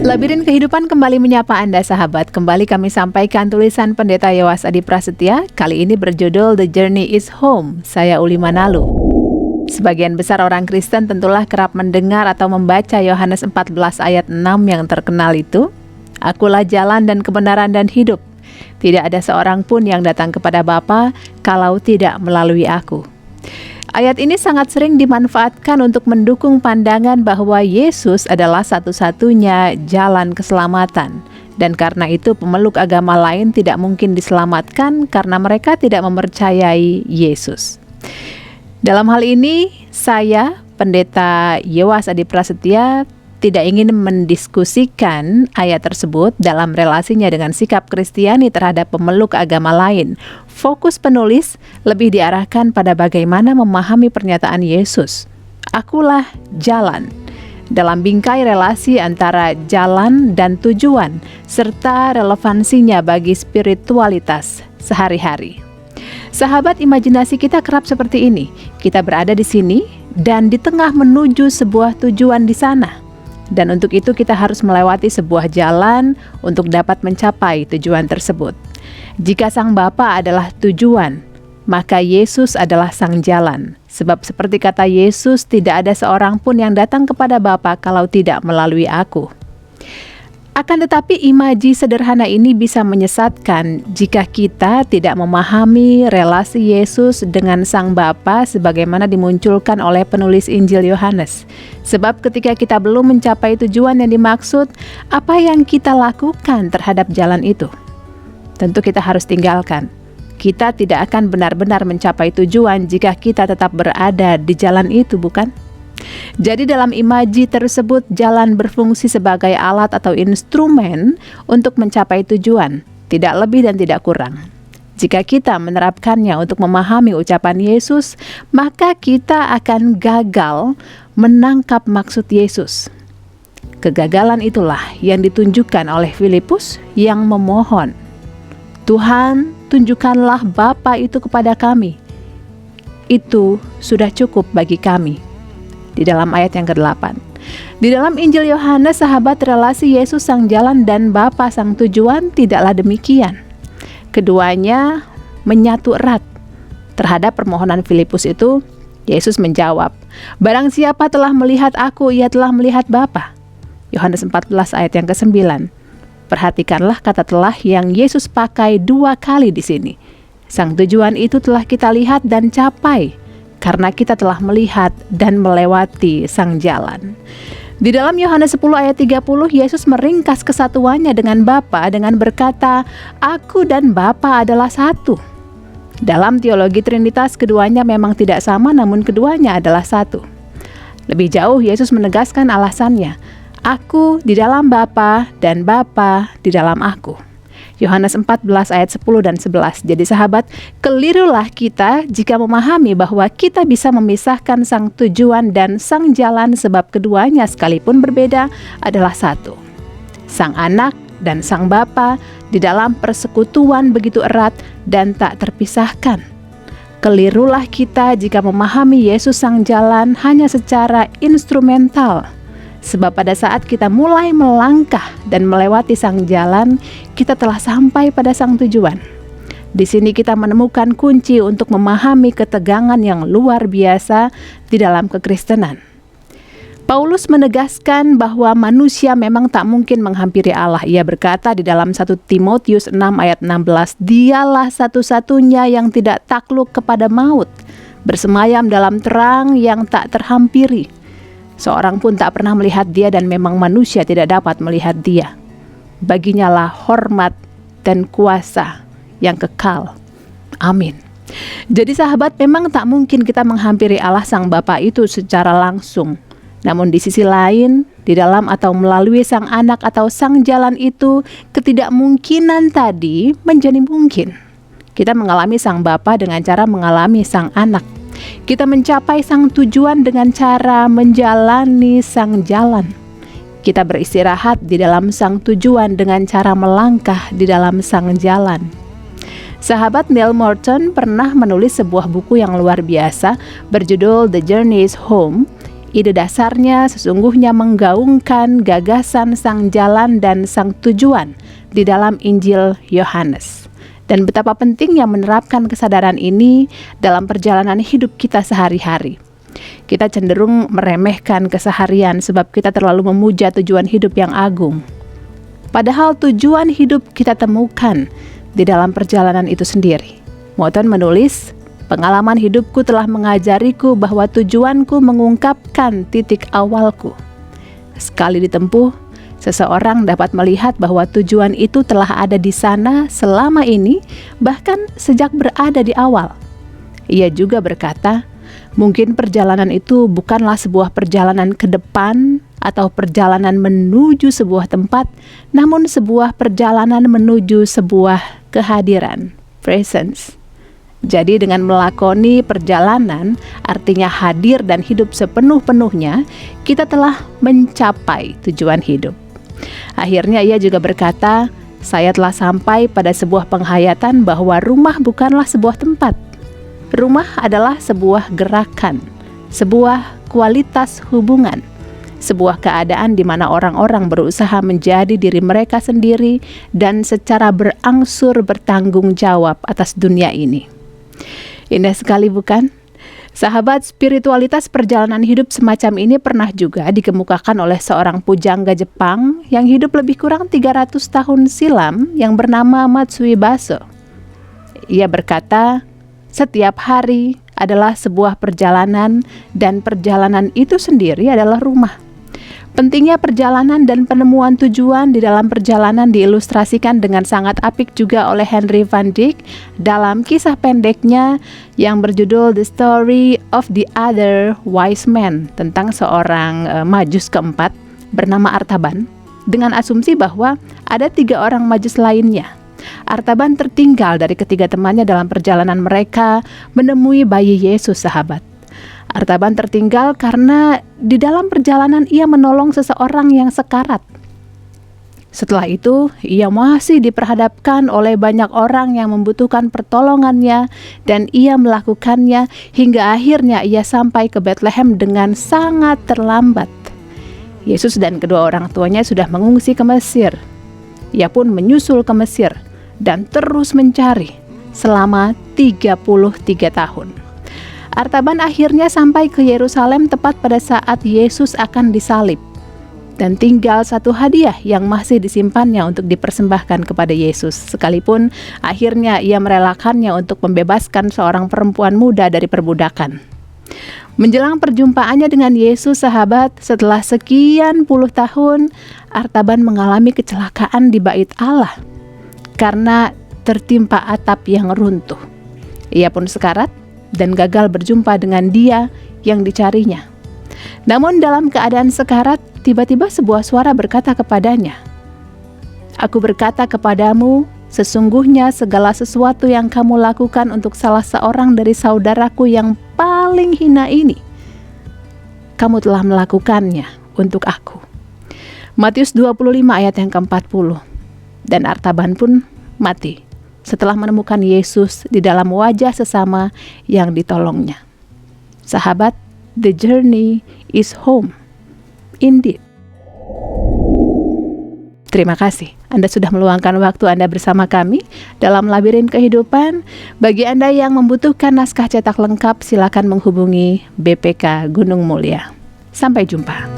Labirin Kehidupan kembali menyapa Anda sahabat. Kembali kami sampaikan tulisan Pendeta Yowas Adi Prasetya. Kali ini berjudul The Journey is Home. Saya Uli Manalu. Sebagian besar orang Kristen tentulah kerap mendengar atau membaca Yohanes 14 ayat 6 yang terkenal itu. Akulah jalan dan kebenaran dan hidup. Tidak ada seorang pun yang datang kepada Bapa kalau tidak melalui aku. Ayat ini sangat sering dimanfaatkan untuk mendukung pandangan bahwa Yesus adalah satu-satunya jalan keselamatan. Dan karena itu pemeluk agama lain tidak mungkin diselamatkan karena mereka tidak mempercayai Yesus. Dalam hal ini, saya, Pendeta Yowas Adi Prasetya, tidak ingin mendiskusikan ayat tersebut dalam relasinya dengan sikap Kristiani terhadap pemeluk agama lain. Fokus penulis lebih diarahkan pada bagaimana memahami pernyataan Yesus. Akulah jalan. Dalam bingkai relasi antara jalan dan tujuan, serta relevansinya bagi spiritualitas sehari-hari. Sahabat, imajinasi kita kerap seperti ini. Kita berada di sini dan di tengah menuju sebuah tujuan di sana. Dan untuk itu kita harus melewati sebuah jalan untuk dapat mencapai tujuan tersebut. Jika Sang Bapa adalah tujuan, maka Yesus adalah Sang Jalan. Sebab seperti kata Yesus, tidak ada seorang pun yang datang kepada Bapa kalau tidak melalui aku. Akan tetapi imaji sederhana ini bisa menyesatkan jika kita tidak memahami relasi Yesus dengan Sang Bapa sebagaimana dimunculkan oleh penulis Injil Yohanes. Sebab ketika kita belum mencapai tujuan yang dimaksud, apa yang kita lakukan terhadap jalan itu? Tentu kita harus tinggalkan. Kita tidak akan benar-benar mencapai tujuan jika kita tetap berada di jalan itu, bukan? Jadi dalam imaji tersebut, jalan berfungsi sebagai alat atau instrumen untuk mencapai tujuan, tidak lebih dan tidak kurang. Jika kita menerapkannya untuk memahami ucapan Yesus, maka kita akan gagal menangkap maksud Yesus. Kegagalan itulah yang ditunjukkan oleh Filipus yang memohon, Tuhan, tunjukkanlah Bapa itu kepada kami. Itu sudah cukup bagi kami. Di dalam ayat yang ke-8. Di dalam Injil Yohanes, sahabat, relasi Yesus Sang Jalan dan Bapa Sang Tujuan tidaklah demikian. Keduanya menyatu erat. Terhadap permohonan Filipus itu, Yesus menjawab, barang siapa telah melihat aku, ia telah melihat Bapa. Yohanes 14 ayat yang ke-9. Perhatikanlah kata telah yang Yesus pakai 2 kali di sini. Sang tujuan itu telah kita lihat dan capai, karena kita telah melihat dan melewati Sang Jalan. Di dalam Yohanes 10 ayat 30, Yesus meringkas kesatuannya dengan Bapa dengan berkata, Aku dan Bapa adalah satu. Dalam teologi Trinitas, keduanya memang tidak sama, namun keduanya adalah satu. Lebih jauh, Yesus menegaskan alasannya, Aku di dalam Bapa dan Bapa di dalam aku. Yohanes 14 ayat 10 dan 11. Jadi sahabat, kelirulah kita jika memahami bahwa kita bisa memisahkan Sang Tujuan dan Sang Jalan sebab keduanya sekalipun berbeda adalah satu. Sang Anak dan Sang Bapa di dalam persekutuan begitu erat dan tak terpisahkan. Kelirulah kita jika memahami Yesus Sang Jalan hanya secara instrumental. Sebab pada saat kita mulai melangkah dan melewati Sang Jalan, kita telah sampai pada Sang Tujuan. Di sini kita menemukan kunci untuk memahami ketegangan yang luar biasa di dalam kekristenan. Paulus menegaskan bahwa manusia memang tak mungkin menghampiri Allah. Ia berkata di dalam 1 Timotius 6 ayat 16, Dialah satu-satunya yang tidak takluk kepada maut, bersemayam dalam terang yang tak terhampiri. Seorang pun tak pernah melihat Dia dan memang manusia tidak dapat melihat Dia. Baginya lah hormat dan kuasa yang kekal. Amin. Jadi sahabat, memang tak mungkin kita menghampiri Allah Sang Bapa itu secara langsung. Namun di sisi lain, di dalam atau melalui Sang Anak atau Sang Jalan itu, ketidakmungkinan tadi menjadi mungkin. Kita mengalami Sang Bapa dengan cara mengalami Sang Anak. Kita mencapai Sang Tujuan dengan cara menjalani Sang Jalan. Kita beristirahat di dalam Sang Tujuan dengan cara melangkah di dalam Sang Jalan. Sahabat, Neil Morton pernah menulis sebuah buku yang luar biasa berjudul The Journey is Home. Ide dasarnya sesungguhnya menggaungkan gagasan sang jalan dan sang tujuan di dalam Injil Yohanes. Dan betapa pentingnya menerapkan kesadaran ini dalam perjalanan hidup kita sehari-hari. Kita cenderung meremehkan keseharian sebab kita terlalu memuja tujuan hidup yang agung. Padahal tujuan hidup kita temukan di dalam perjalanan itu sendiri. Morton menulis, pengalaman hidupku telah mengajariku bahwa tujuanku mengungkapkan titik awalku. Sekali ditempuh, seseorang dapat melihat bahwa tujuan itu telah ada di sana selama ini, bahkan sejak berada di awal. Ia juga berkata, mungkin perjalanan itu bukanlah sebuah perjalanan ke depan atau perjalanan menuju sebuah tempat, namun sebuah perjalanan menuju sebuah kehadiran, presence. Jadi dengan melakoni perjalanan, artinya hadir dan hidup sepenuh-penuhnya, kita telah mencapai tujuan hidup. Akhirnya ia juga berkata, saya telah sampai pada sebuah penghayatan bahwa rumah bukanlah sebuah tempat. Rumah adalah sebuah gerakan, sebuah kualitas hubungan, sebuah keadaan di mana orang-orang berusaha menjadi diri mereka sendiri dan secara berangsur bertanggung jawab atas dunia ini. Indah sekali bukan? Sahabat, spiritualitas perjalanan hidup semacam ini pernah juga dikemukakan oleh seorang pujangga Jepang yang hidup lebih kurang 300 tahun silam yang bernama Matsui Baso. Ia berkata, setiap hari adalah sebuah perjalanan dan perjalanan itu sendiri adalah rumah. Pentingnya perjalanan dan penemuan tujuan di dalam perjalanan diilustrasikan dengan sangat apik juga oleh Henry Van Dyck dalam kisah pendeknya yang berjudul The Story of the Other Wise Man tentang seorang majus keempat bernama Artaban dengan asumsi bahwa ada 3 orang majus lainnya. Artaban tertinggal dari ketiga temannya dalam perjalanan mereka menemui bayi Yesus, sahabat. Artaban tertinggal karena di dalam perjalanan ia menolong seseorang yang sekarat. Setelah itu, ia masih diperhadapkan oleh banyak orang yang membutuhkan pertolongannya dan ia melakukannya hingga akhirnya ia sampai ke Bethlehem dengan sangat terlambat. Yesus dan kedua orang tuanya sudah mengungsi ke Mesir. Ia pun menyusul ke Mesir dan terus mencari selama 33 tahun. Artaban akhirnya sampai ke Yerusalem tepat pada saat Yesus akan disalib. Dan tinggal satu hadiah yang masih disimpannya untuk dipersembahkan kepada Yesus. Sekalipun akhirnya ia merelakannya untuk membebaskan seorang perempuan muda dari perbudakan. Menjelang perjumpaannya dengan Yesus, sahabat, setelah sekian puluh tahun, Artaban mengalami kecelakaan di bait Allah karena tertimpa atap yang runtuh. Ia pun sekarat dan gagal berjumpa dengan dia yang dicarinya. Namun dalam keadaan sekarat, tiba-tiba sebuah suara berkata kepadanya, "Aku berkata kepadamu, sesungguhnya segala sesuatu yang kamu lakukan untuk salah seorang dari saudaraku yang paling hina ini, kamu telah melakukannya untuk aku." Matius 25 ayat yang ke-40. Dan Artaban pun mati setelah menemukan Yesus di dalam wajah sesama yang ditolongnya. Sahabat, the journey is home. Indeed. Terima kasih Anda sudah meluangkan waktu Anda bersama kami dalam Labirin Kehidupan. Bagi Anda yang membutuhkan naskah cetak lengkap, silakan menghubungi BPK Gunung Mulia. Sampai jumpa.